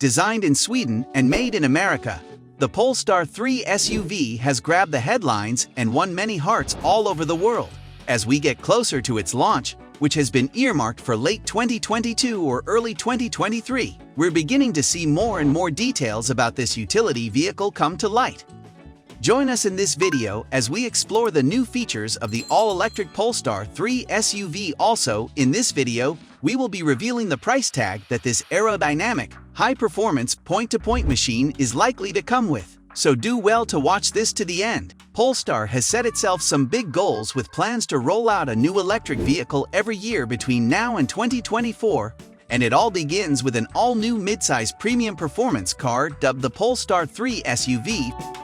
Designed in Sweden and made in America, the Polestar 3 SUV has grabbed the headlines and won many hearts all over the world. As we get closer to its launch, which has been earmarked for late 2022 or early 2023, we're beginning to see more and more details about this utility vehicle come to light. Join us in this video as we explore the new features of the all-electric Polestar 3 SUV. Also, in this video, we will be revealing the price tag that this aerodynamic, high-performance point-to-point machine is likely to come with. So do well to watch this to the end. Polestar has set itself some big goals with plans to roll out a new electric vehicle every year between now and 2024, and it all begins with an all-new midsize premium performance car dubbed the Polestar 3 SUV.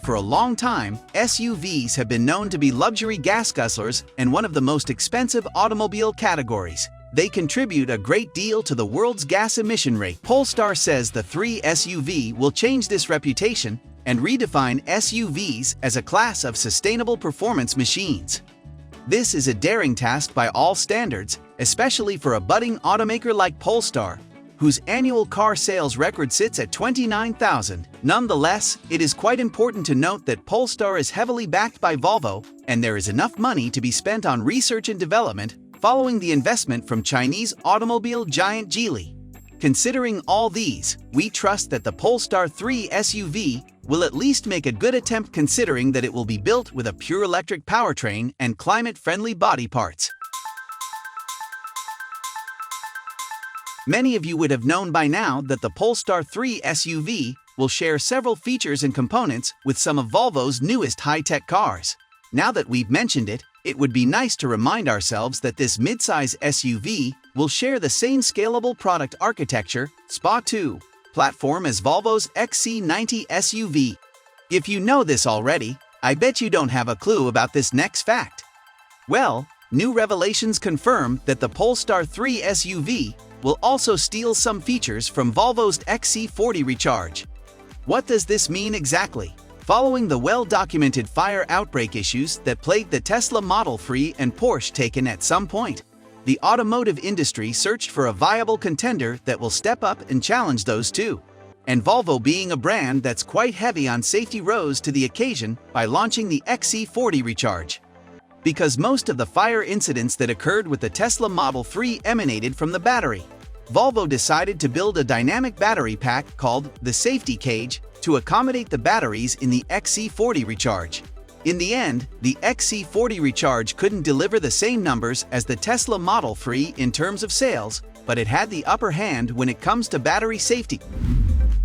For a long time, SUVs have been known to be luxury gas guzzlers and one of the most expensive automobile categories. They contribute a great deal to the world's gas emission rate. Polestar says the 3 SUV will change this reputation and redefine SUVs as a class of sustainable performance machines. This is a daring task by all standards, especially for a budding automaker like Polestar, whose annual car sales record sits at 29,000. Nonetheless, it is quite important to note that Polestar is heavily backed by Volvo, and there is enough money to be spent on research and development following the investment from Chinese automobile giant Geely. Considering all these, we trust that the Polestar 3 SUV will at least make a good attempt, considering that it will be built with a pure electric powertrain and climate-friendly body parts. Many of you would have known by now that the Polestar 3 SUV will share several features and components with some of Volvo's newest high-tech cars. Now that we've mentioned it, it would be nice to remind ourselves that this midsize SUV will share the same scalable product architecture, SPA2, platform as Volvo's XC90 SUV. If you know this already, I bet you don't have a clue about this next fact. Well, new revelations confirm that the Polestar 3 SUV will also steal some features from Volvo's XC40 Recharge. What does this mean exactly? Following the well-documented fire outbreak issues that plagued the Tesla Model 3 and Porsche Taycan at some point, the automotive industry searched for a viable contender that will step up and challenge those two. And Volvo, being a brand that's quite heavy on safety, rose to the occasion by launching the XC40 Recharge. Because most of the fire incidents that occurred with the Tesla Model 3 emanated from the battery, Volvo decided to build a dynamic battery pack called the Safety Cage to accommodate the batteries in the XC40 Recharge. In the end, the XC40 Recharge couldn't deliver the same numbers as the Tesla Model 3 in terms of sales, but it had the upper hand when it comes to battery safety.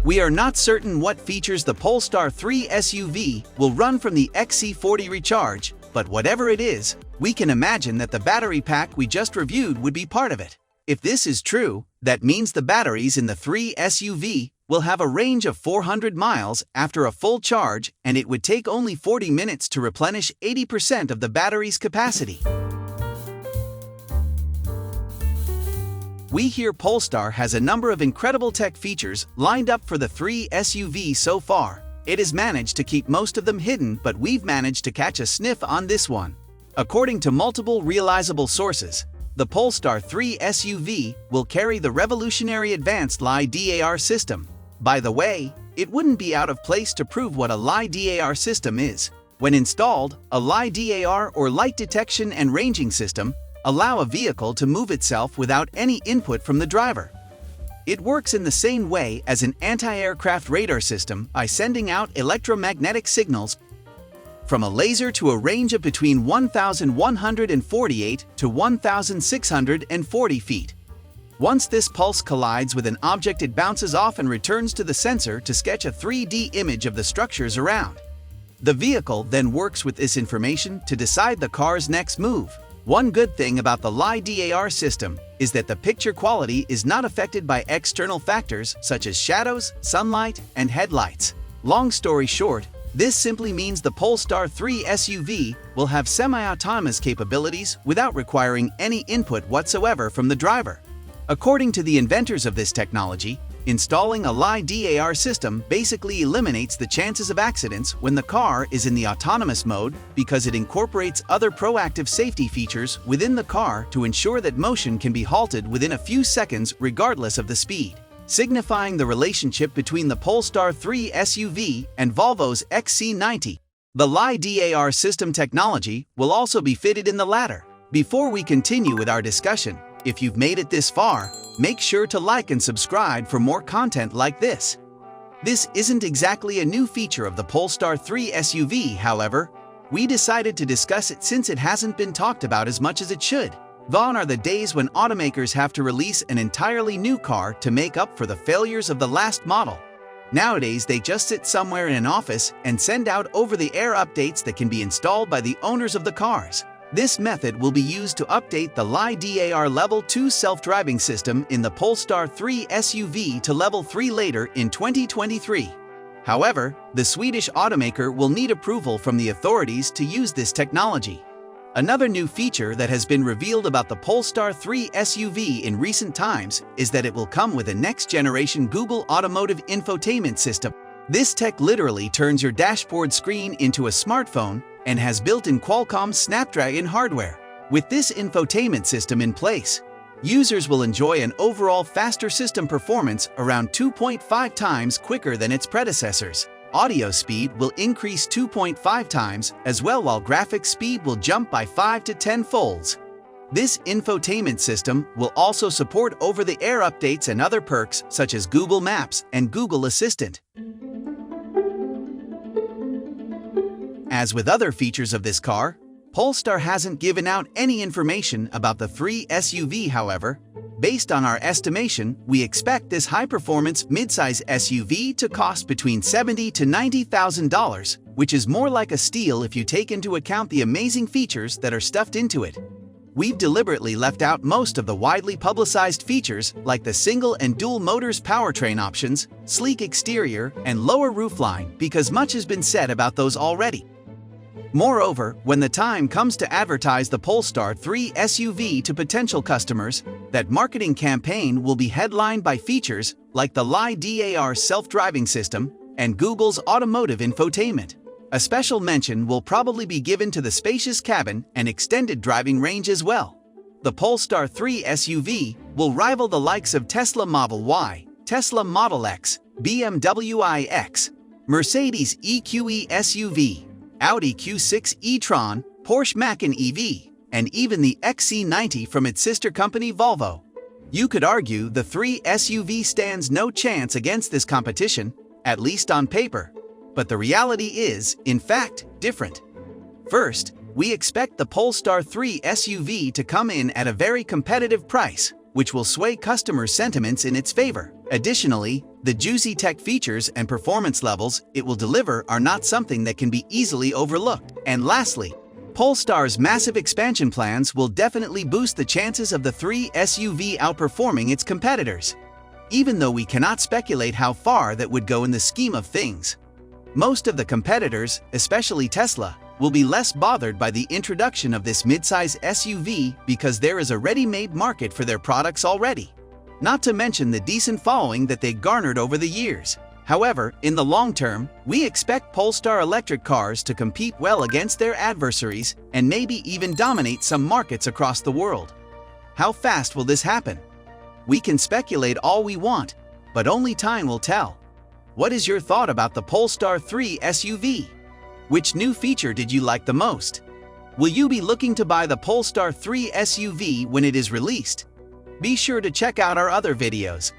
We are not certain what features the Polestar 3 SUV will run from the XC40 Recharge, but whatever it is, we can imagine that the battery pack we just reviewed would be part of it. If this is true, that means the batteries in the 3 SUV will have a range of 400 miles after a full charge, and it would take only 40 minutes to replenish 80% of the battery's capacity. We hear Polestar has a number of incredible tech features lined up for the 3 SUV so far. It has managed to keep most of them hidden, but we've managed to catch a sniff on this one. According to multiple realizable sources, the Polestar 3 SUV will carry the revolutionary advanced LiDAR system. By the way, it wouldn't be out of place to prove what a LiDAR system is. When installed, a LiDAR or light detection and ranging system allow a vehicle to move itself without any input from the driver. It works in the same way as an anti-aircraft radar system by sending out electromagnetic signals from a laser to a range of between 1,148 to 1,640 feet. Once this pulse collides with an object, it bounces off and returns to the sensor to sketch a 3D image of the structures around. The vehicle then works with this information to decide the car's next move. One good thing about the LiDAR system is that the picture quality is not affected by external factors such as shadows, sunlight, and headlights. Long story short, this simply means the Polestar 3 SUV will have semi-autonomous capabilities without requiring any input whatsoever from the driver. According to the inventors of this technology, Installing a LiDAR system basically eliminates the chances of accidents when the car is in the autonomous mode because it incorporates other proactive safety features within the car to ensure that motion can be halted within a few seconds regardless of the speed, signifying the relationship between the Polestar 3 SUV and Volvo's XC90. The LiDAR system technology will also be fitted in the latter. Before we continue with our discussion, if you've made it this far, make sure to like and subscribe for more content like this. This isn't exactly a new feature of the Polestar 3 SUV, however. We decided to discuss it since it hasn't been talked about as much as it should. Gone are the days when automakers have to release an entirely new car to make up for the failures of the last model. Nowadays, they just sit somewhere in an office and send out over-the-air updates that can be installed by the owners of the cars. This method will be used to update the LiDAR Level 2 self-driving system in the Polestar 3 SUV to Level 3 later in 2023. However, the Swedish automaker will need approval from the authorities to use this technology. Another new feature that has been revealed about the Polestar 3 SUV in recent times is that it will come with a next-generation Google Automotive infotainment system. This tech literally turns your dashboard screen into a smartphone and has built-in Qualcomm Snapdragon hardware. With this infotainment system in place, users will enjoy an overall faster system performance around 2.5 times quicker than its predecessors. Audio speed will increase 2.5 times as well, while graphics speed will jump by 5 to 10 folds. This infotainment system will also support over-the-air updates and other perks such as Google Maps and Google Assistant. As with other features of this car, Polestar hasn't given out any information about the 3 SUV. However, based on our estimation, we expect this high-performance midsize SUV to cost between $70,000 to $90,000, which is more like a steal if you take into account the amazing features that are stuffed into it. We've deliberately left out most of the widely publicized features like the single and dual motors powertrain options, sleek exterior, and lower roofline because much has been said about those already. Moreover, when the time comes to advertise the Polestar 3 SUV to potential customers, that marketing campaign will be headlined by features like the LiDAR self-driving system and Google's automotive infotainment. A special mention will probably be given to the spacious cabin and extended driving range as well. The Polestar 3 SUV will rival the likes of Tesla Model Y, Tesla Model X, BMW iX, Mercedes EQE SUV, Audi Q6 e-tron, Porsche Macan EV, and even the XC90 from its sister company Volvo. You could argue the 3 SUV stands no chance against this competition, at least on paper. But the reality is, in fact, different. First, we expect the Polestar 3 SUV to come in at a very competitive price, which will sway customer sentiments in its favor. Additionally, the juicy tech features and performance levels it will deliver are not something that can be easily overlooked. And lastly, Polestar's massive expansion plans will definitely boost the chances of the 3 SUV outperforming its competitors, even though we cannot speculate how far that would go in the scheme of things. Most of the competitors, especially Tesla, will be less bothered by the introduction of this midsize SUV because there is a ready-made market for their products already, not to mention the decent following that they garnered over the years. However, in the long term, we expect Polestar electric cars to compete well against their adversaries and maybe even dominate some markets across the world. How fast will this happen? We can speculate all we want, but only time will tell. What is your thought about the Polestar 3 SUV? Which new feature did you like the most? Will you be looking to buy the Polestar 3 SUV when it is released? Be sure to check out our other videos